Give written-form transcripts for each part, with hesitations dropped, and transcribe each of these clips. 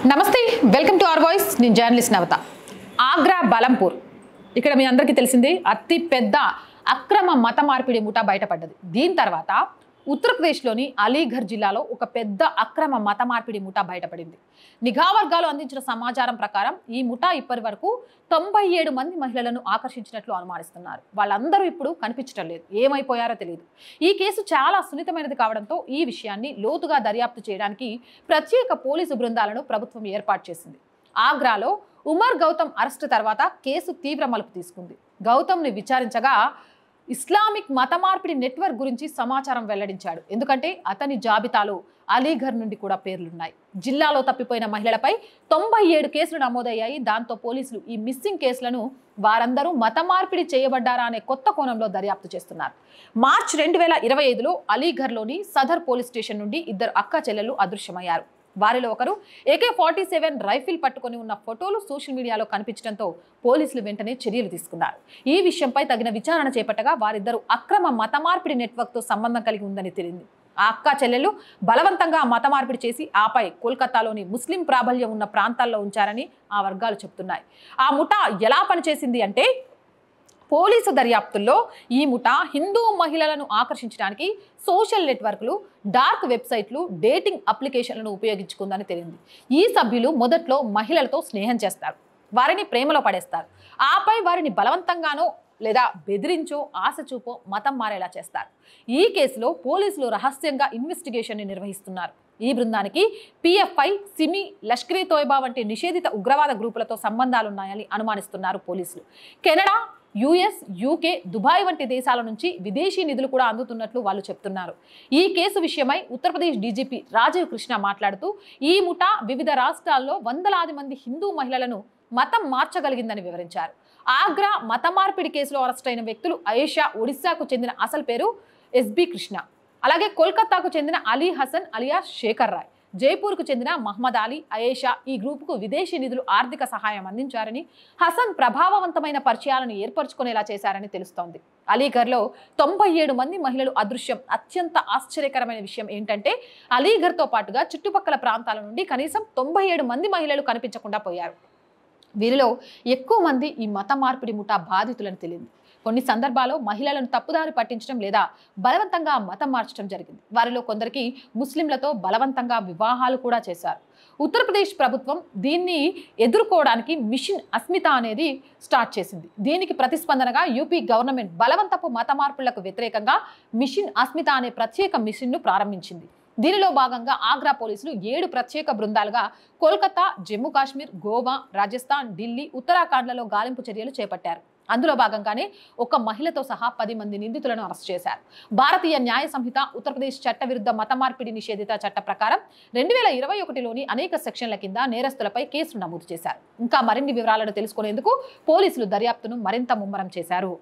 నమస్తే welcome to our voice నేను journalist నవత ఆగ్రా బలంపూర్ ఇక్కడ మీ అందరికీ తెలిసింది అతి పెద్ద అక్రమ మత మార్పిడి ముఠా బయటపడ్డది దీని తర్వాత ఉత్తరప్రదేశ్లోని అలీఘర్ జిల్లాలో ఒక పెద్ద అక్రమ మత మార్పిడి ముఠా బయటపడింది నిఘా వర్గాలు అందించిన సమాచారం ప్రకారం ఈ ముఠా ఇప్పటి వరకు 97 మంది మహిళలను ఆకర్షించినట్లు అనుమానిస్తున్నారు వాళ్ళందరూ ఇప్పుడు కనిపించడం లేదు ఏమైపోయారో తెలియదు ఈ కేసు చాలా సున్నితమైనది కావడంతో ఈ విషయాన్ని లోతుగా దర్యాప్తు చేయడానికి ప్రత్యేక పోలీసు బృందాలను ప్రభుత్వం ఏర్పాటు చేసింది ఆగ్రాలో ఉమర్ గౌతమ్ అరెస్టు తర్వాత కేసు తీవ్ర మలుపు తీసుకుంది గౌతమ్ని విచారించగా ఇస్లామిక్ మత మార్పిడి నెట్వర్క్ గురించి సమాచారం వెల్లడించాడు ఎందుకంటే అతని జాబితాలో అలీఘర్ నుండి కూడా పేర్లున్నాయి జిల్లాలో తప్పిపోయిన మహిళలపై 97 కేసులు నమోదయ్యాయి దాంతో పోలీసులు ఈ మిస్సింగ్ కేసులను వారందరూ మత మార్పిడి చేయబడ్డారా అనే కొత్త కోణంలో దర్యాప్తు చేస్తున్నారు మార్చి 2025లో అలీఘర్లోని సదర్ పోలీస్ స్టేషన్ నుండి ఇద్దరు అక్క చెల్లెలు అదృశ్యమయ్యారు వారిలో ఒకరు AK-47 రైఫిల్ పట్టుకొని ఉన్న ఫోటోలు సోషల్ మీడియాలో కనిపించడంతో పోలీసులు వెంటనే చర్యలు తీసుకున్నారు ఈ విషయంపై తగిన విచారణ చేపట్టగా వారిద్దరూ అక్రమ మత మార్పిడి నెట్వర్క్తో సంబంధం కలిగి ఉందని తెలిసింది ఆ అక్క చెల్లెలు బలవంతంగా మత మార్పిడి చేసి ఆపై కోల్కతాలోని ముస్లిం ప్రాబల్యం ఉన్న ప్రాంతాల్లో ఉంచారని ఆ వర్గాలు చెబుతున్నాయి ఆ ముఠా ఎలా పనిచేసింది అంటే పోలీసు దర్యాప్తుల్లో ఈ ముఠా హిందూ మహిళలను ఆకర్షించడానికి సోషల్ నెట్వర్క్లు డార్క్ వెబ్సైట్లు డేటింగ్ అప్లికేషన్లను ఉపయోగించుకుందని తెలిసింది ఈ సభ్యులు మొదట్లో మహిళలతో స్నేహం చేస్తారు వారిని ప్రేమలో పడేస్తారు ఆపై వారిని బలవంతంగానో లేదా బెదిరించో ఆశ చూపో మతం మారేలా చేస్తారు ఈ కేసులో పోలీసులు రహస్యంగా ఇన్వెస్టిగేషన్ని నిర్వహిస్తున్నారు ఈ బృందానికి PFI సిమి లష్కరే తోయిబా వంటి నిషేధిత ఉగ్రవాద గ్రూపులతో సంబంధాలున్నాయని అనుమానిస్తున్నారు పోలీసులు కెనడా US UK దుబాయ్ వంటి దేశాల నుంచి విదేశీ నిధులు కూడా అందుతున్నట్లు వాళ్ళు చెప్తున్నారు ఈ కేసు విషయమై ఉత్తరప్రదేశ్ DGP రాజీవ్ కృష్ణ మాట్లాడుతూ ఈ ముఠా వివిధ రాష్ట్రాల్లో వందలాది మంది హిందూ మహిళలను మతం మార్చగలిగిందని వివరించారు ఆగ్రా మత మార్పిడి కేసులో అరెస్ట్ అయిన వ్యక్తులు అయేషా ఒడిశాకు చెందిన అసలు పేరు SB కృష్ణ అలాగే కోల్కతాకు చెందిన అలీ హసన్ అలియాస్ శేఖర్ రాయ్ జైపూర్కు చెందిన మహమ్మద్ అలీ అయేషా ఈ గ్రూపుకు విదేశీ నిధులు ఆర్థిక సహాయం అందించారని హసన్ ప్రభావవంతమైన పరిచయాలను ఏర్పరచుకునేలా చేశారని తెలుస్తోంది అలీఘర్లో 97 మంది మహిళలు అదృశ్యం అత్యంత ఆశ్చర్యకరమైన విషయం ఏంటంటే అలీఘర్తో పాటుగా చుట్టుపక్కల ప్రాంతాల నుండి కనీసం 97 మంది మహిళలు కనిపించకుండా పోయారు వీరిలో ఎక్కువ మంది ఈ మత మార్పిడి ముఠా బాధితులని తెలిసింది కొన్ని సందర్భాల్లో మహిళలను తప్పుదారి పట్టించడం లేదా బలవంతంగా మతం మార్చడం జరిగింది వారిలో కొందరికి ముస్లింలతో బలవంతంగా వివాహాలు కూడా చేశారు ఉత్తరప్రదేశ్ ప్రభుత్వం దీన్ని ఎదుర్కోవడానికి మిషన్ అస్మిత అనేది స్టార్ట్ చేసింది దీనికి ప్రతిస్పందనగా యూపీ గవర్నమెంట్ బలవంతపు మత మార్పులకు వ్యతిరేకంగా మిషన్ అస్మిత అనే ప్రత్యేక మిషన్ను ప్రారంభించింది దీనిలో భాగంగా ఆగ్రా పోలీసులు 7 ప్రత్యేక బృందాలుగా కోల్కతా జమ్మూ కాశ్మీర్ గోవా రాజస్థాన్ ఢిల్లీ ఉత్తరాఖండ్లలో గాలింపు చర్యలు చేపట్టారు అందులో భాగంగానే ఒక మహిళతో సహా 10 మంది నిందితులను అరెస్ట్ చేశారు భారతీయ న్యాయ సంహిత ఉత్తరప్రదేశ్ చట్టవిరుద్ధ మత మార్పిడి నిషేధిత చట్ట ప్రకారం 2021లోని అనేక సెక్షన్ల కింద నేరస్తులపై కేసులు నమోదు చేశారు ఇంకా మరిన్ని వివరాలను తెలుసుకునేందుకు పోలీసులు దర్యాప్తును మరింత ముమ్మరం చేశారు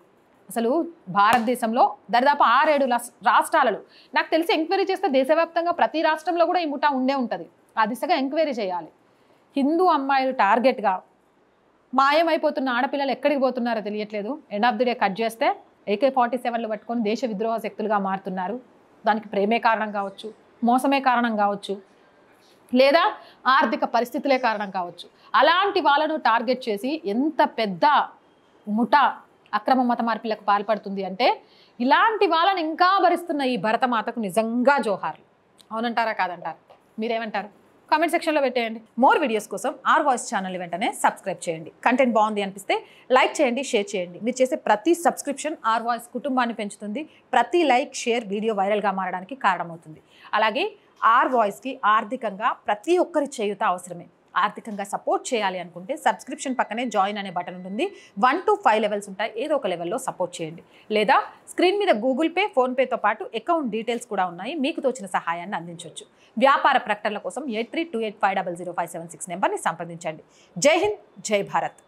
అసలు భారతదేశంలో దాదాపు 6-7 రాష్ట్రాలలో నాకు తెలిసి ఎంక్వైరీ చేస్తే దేశవ్యాప్తంగా ప్రతి రాష్ట్రంలో కూడా ఈ ముఠా ఉండే ఉంటుంది ఆ దిశగా ఎంక్వైరీ చేయాలి హిందూ అమ్మాయిలు టార్గెట్గా మాయమైపోతున్న ఆడపిల్లలు ఎక్కడికి పోతున్నారో తెలియట్లేదు end of the day cut చేస్తే AK-47లు పట్టుకొని దేశ విద్రోహ శక్తులుగా మారుతున్నారు దానికి ప్రేమే కారణం కావచ్చు మోసమే కారణం కావచ్చు లేదా ఆర్థిక పరిస్థితులే కారణం కావచ్చు అలాంటి వాళ్ళను టార్గెట్ చేసి ఎంత పెద్ద ముఠా అక్రమ మత మార్పిలకు పాల్పడుతుంది అంటే ఇలాంటి వాళ్ళని ఇంకా భరిస్తున్న ఈ భరతమాతకు నిజంగా జోహార్లు అవునంటారా కాదంటారా మీరేమంటారు కామెంట్ సెక్షన్లో పెట్టేయండి మోర్ వీడియోస్ కోసం ఆర్ వాయిస్ ఛానల్ వెంటనే సబ్స్క్రైబ్ చేయండి కంటెంట్ బాగుంది అనిపిస్తే లైక్ చేయండి షేర్ చేయండి మీరు చేసే ప్రతి సబ్స్క్రిప్షన్ ఆర్ వాయిస్ కుటుంబాన్ని పెంచుతుంది ప్రతి లైక్ షేర్ వీడియో వైరల్గా మారడానికి కారణమవుతుంది అలాగే ఆర్ వాయిస్కి ఆర్థికంగా ప్రతి ఒక్కరి చేయుత అవసరమే ఆర్థికంగా సపోర్ట్ చేయాలి అనుకుంటే సబ్స్క్రిప్షన్ పక్కనే జాయిన్ అనే బటన్ ఉంటుంది 1 to 5 లెవెల్స్ ఉంటాయి ఏదో ఒక లెవెల్లో సపోర్ట్ చేయండి లేదా స్క్రీన్ మీద గూగుల్ పే ఫోన్పేతో పాటు అకౌంట్ డీటెయిల్స్ కూడా ఉన్నాయి మీకు తోచిన సహాయాన్ని అందించవచ్చు వ్యాపార ప్రకటనల కోసం 8328500576 నెంబర్ని సంప్రదించండి జై హింద్ జై భారత్